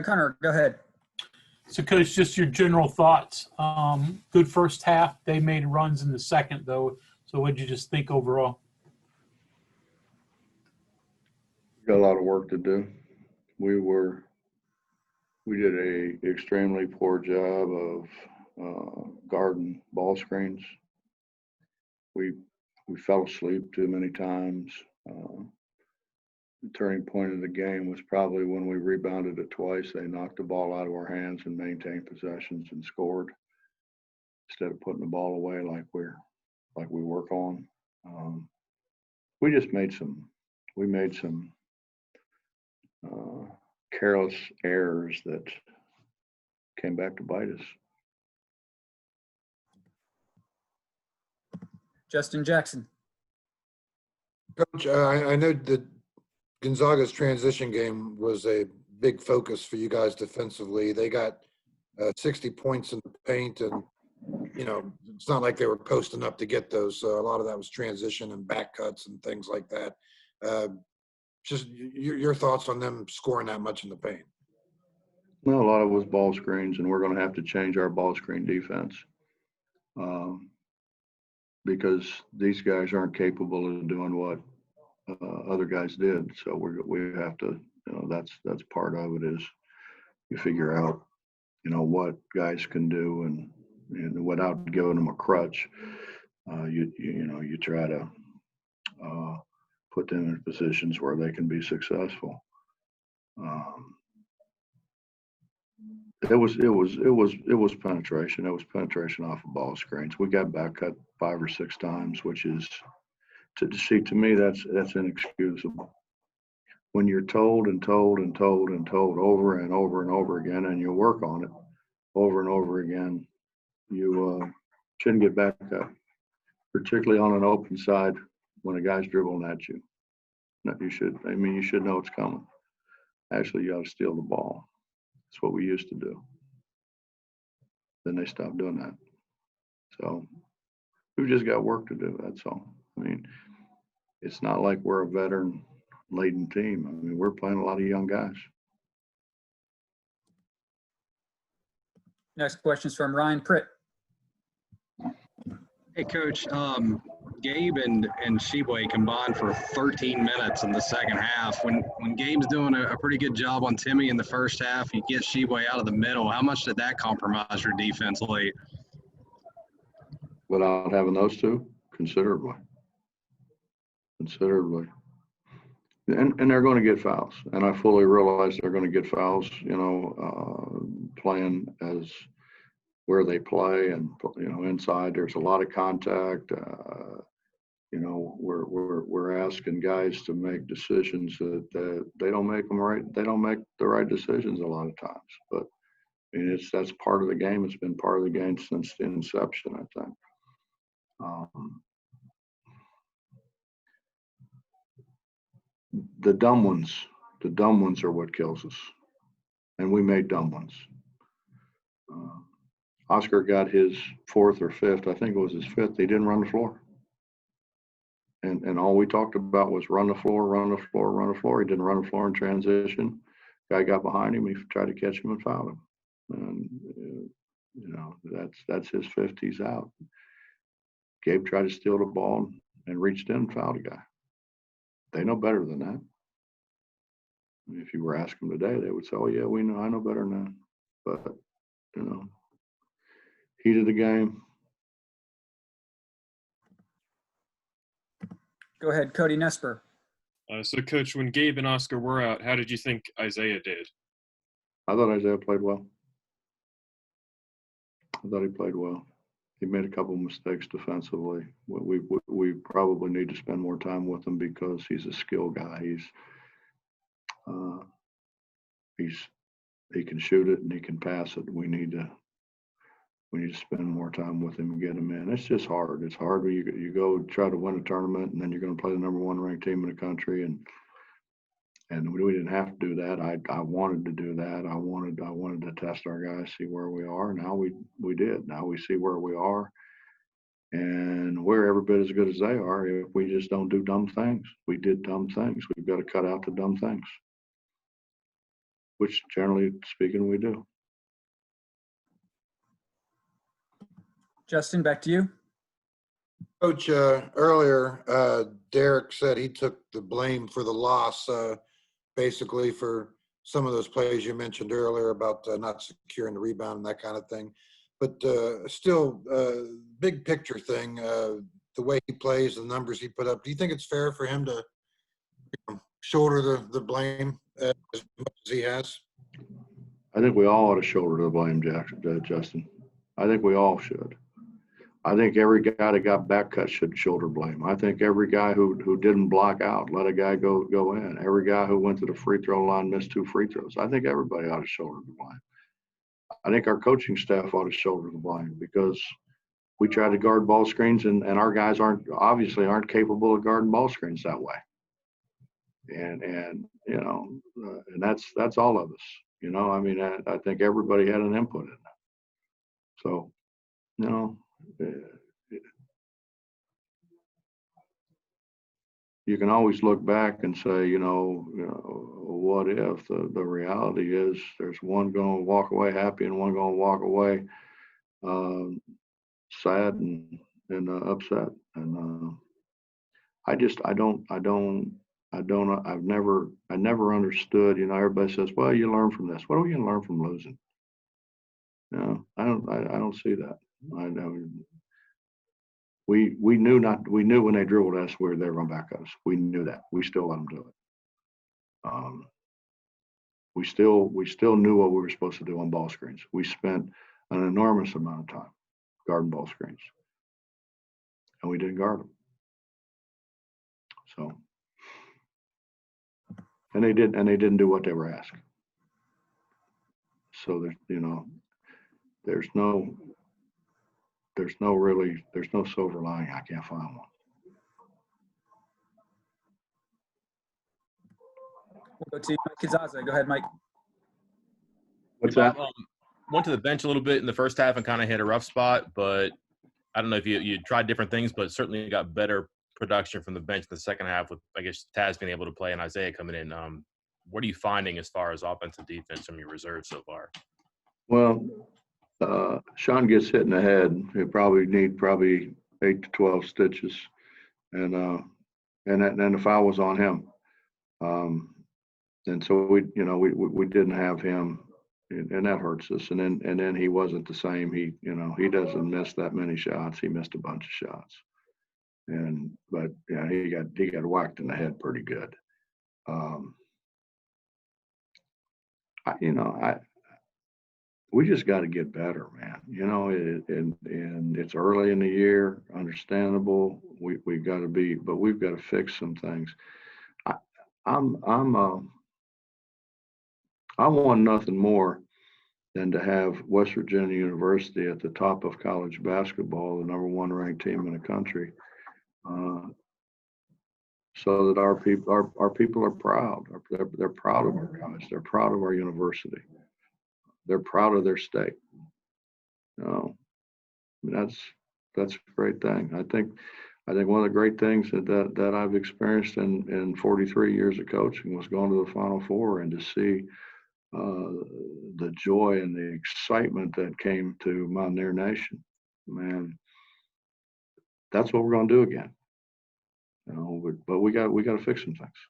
Connor, go ahead. So, Coach, just your general thoughts. Good first half. They made runs in the second, though. So what did you just think overall? Got a lot of work to do. We did a extremely poor job of guarding ball screens. We fell asleep too many times. The turning point of the game was probably when we rebounded it twice. They knocked the ball out of our hands and maintained possessions and scored instead of putting the ball away like we work on. We made some careless errors that came back to bite us. Justin Jackson. Coach, I know that Gonzaga's transition game was a big focus for you guys defensively. They got 60 points in the paint, and it's not like they were posting up to get those. So a lot of that was transition and back cuts and things like that. Just your thoughts on them scoring that much in the paint. Well, a lot of it was ball screens, and we're going to have to change our ball screen defense because these guys aren't capable of doing what other guys did. So we have to, that's part of it is you figure out, what guys can do and without giving them a crutch, you try to put them in positions where they can be successful. It was penetration. It was penetration off of ball screens. We got back cut 5 or 6 times, which is to me that's inexcusable. When you're told and told and told and told over and over and over again, and you work on it over and over again, you shouldn't get back cut, particularly on an open side when a guy's dribbling at you. You should know it's coming. Actually, you got to steal the ball. That's what we used to do. Then they stopped doing that. So we've just got work to do. That's all. It's not like we're a veteran-laden team. We're playing a lot of young guys. Next question is from Ryan Pritt. Hey, Coach. Gabe and Sheboy combined for 13 minutes in the second half. When Gabe's doing a pretty good job on Timmy in the first half, you get Sheboy out of the middle. How much did that compromise your defense late? Without having those two, considerably. And they're going to get fouls. And I fully realize they're going to get fouls, playing as where they play and, inside there's a lot of contact. We're asking guys to make decisions that they don't make them right. They don't make the right decisions a lot of times, but that's part of the game. It's been part of the game since the inception, I think. The dumb ones are what kills us, and we made dumb ones. Oscar got his 4th or 5th, I think it was his 5th. He didn't run the floor. And all we talked about was run the floor, run the floor, run the floor. He didn't run the floor in transition. Guy got behind him. He tried to catch him and fouled him. And, that's his 5th. He's out. Gabe tried to steal the ball and reached in and fouled a guy. They know better than that. If you were asking them today, they would say, oh, yeah, I know better than that. But, heat of the game. Go ahead, Cody Nesper. So, Coach, when Gabe and Oscar were out, how did you think Isaiah did? I thought Isaiah played well. I thought he played well. He made a couple of mistakes defensively. We probably need to spend more time with him because he's a skill guy. He can shoot it and he can pass it. We need to spend more time with him and get him in. It's just hard. It's hard when you go try to win a tournament and then you're going to play the number 1 ranked team in the country, and we didn't have to do that. I wanted to do that. I wanted to test our guys, see where we are. Now we did. Now we see where we are, and we're every bit as good as they are if we just don't do dumb things. We did dumb things. We've got to cut out the dumb things. which generally speaking we do. Justin, back to you. Coach, earlier, Derek said he took the blame for the loss, basically for some of those plays you mentioned earlier about not securing the rebound and that kind of thing. But still, big picture thing, the way he plays, the numbers he put up, do you think it's fair for him to shoulder the blame as much as he has? I think we all ought to shoulder the blame, Justin. I think we all should. I think every guy that got back cut should shoulder blame. I think every guy who didn't block out, let a guy go in. Every guy who went to the free throw line, missed 2 free throws. I think everybody ought to shoulder the blame. I think our coaching staff ought to shoulder the blame because we try to guard ball screens and our guys obviously aren't capable of guarding ball screens that way. And you know, and that's all of us. You know, I mean, I think everybody had an input in that. So, you know, you can always look back and say, you know, what if? The reality is there's one going to walk away happy and one going to walk away sad and upset. And I never understood, you know, everybody says, well, you learn from this. What are we going to learn from losing? You know, I don't see that. I know we knew when they dribbled us, they were going to back us. We knew that. We still let them do it. We still knew what we were supposed to do on ball screens. We spent an enormous amount of time guarding ball screens, and we didn't guard them. So, and they didn't do what they were asked. So there's no silver lining. I can't find one. We'll go to Mike Kazaza. Go ahead, Mike. What's that? Went to the bench a little bit in the first half and kind of hit a rough spot, but I don't know if you tried different things, but certainly got better production from the bench in the second half with, I guess, Taz being able to play and Isaiah coming in. What are you finding as far as offensive defense from your reserves so far? Well, Sean gets hit in the head. He'll probably need 8 to 12 stitches, and the foul was on him. And so we didn't have him, and that hurts us. And then he wasn't the same. He doesn't miss that many shots. He missed a bunch of shots, but yeah, he got whacked in the head pretty good. We just got to get better, man. You know, and it's early in the year, understandable. We got to be, but we've got to fix some things. I want nothing more than to have West Virginia University at the top of college basketball, the #1 ranked team in the country, so that our people are proud. They're proud of our guys. They're proud of our university. They're proud of their state. You know, I mean, that's a great thing. I think one of the great things that I've experienced in 43 years of coaching was going to the Final Four and to see the joy and the excitement that came to Mcneil Nation. Man, that's what we're going to do again. You know, but we got to fix some things.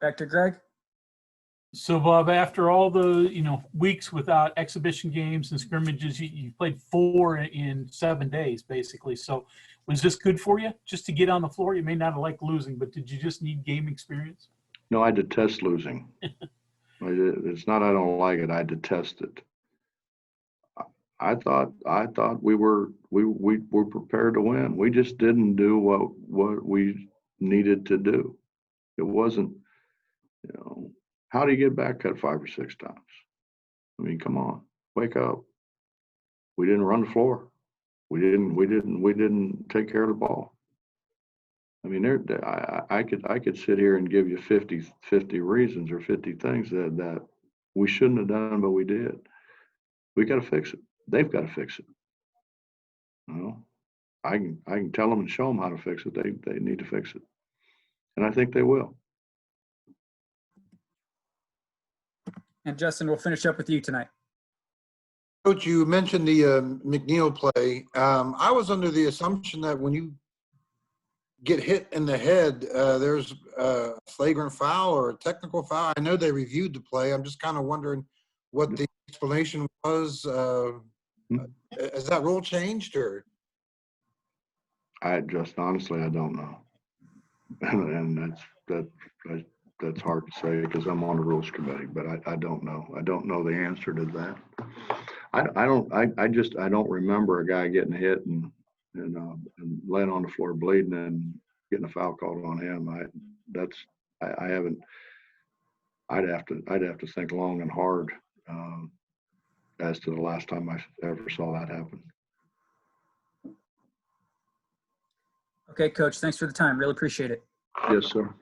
Back to Greg. So, Bob, after all the weeks without exhibition games and scrimmages, you played 4 in 7 days, basically. So, was this good for you just to get on the floor? You may not have liked losing, but did you just need game experience? No, I detest losing. It's not I don't like it. I detest it. I thought we were prepared to win. We just didn't do what we needed to do. It wasn't, how do you get back cut 5 or 6 times? I mean, come on, wake up. We didn't run the floor. We didn't take care of the ball. I mean, I could sit here and give you 50 reasons or 50 things that we shouldn't have done, but we did. We got to fix it. They've got to fix it. I can tell them and show them how to fix it. They need to fix it, and I think they will. And Justin, we'll finish up with you tonight. Coach, you mentioned the Mcneil play. I was under the assumption that when you get hit in the head, there's a flagrant foul or a technical foul. I know they reviewed the play. I'm just kind of wondering what the explanation was. Has that rule changed, or? Honestly, I don't know. And that's hard to say because I'm on the rules committee, but I don't know. I don't know the answer to that. I don't remember a guy getting hit and laying on the floor bleeding and getting a foul called on him. I haven't. I'd have to think long and hard as to the last time I ever saw that happen. Okay, Coach, thanks for the time. Really appreciate it. Yes, sir.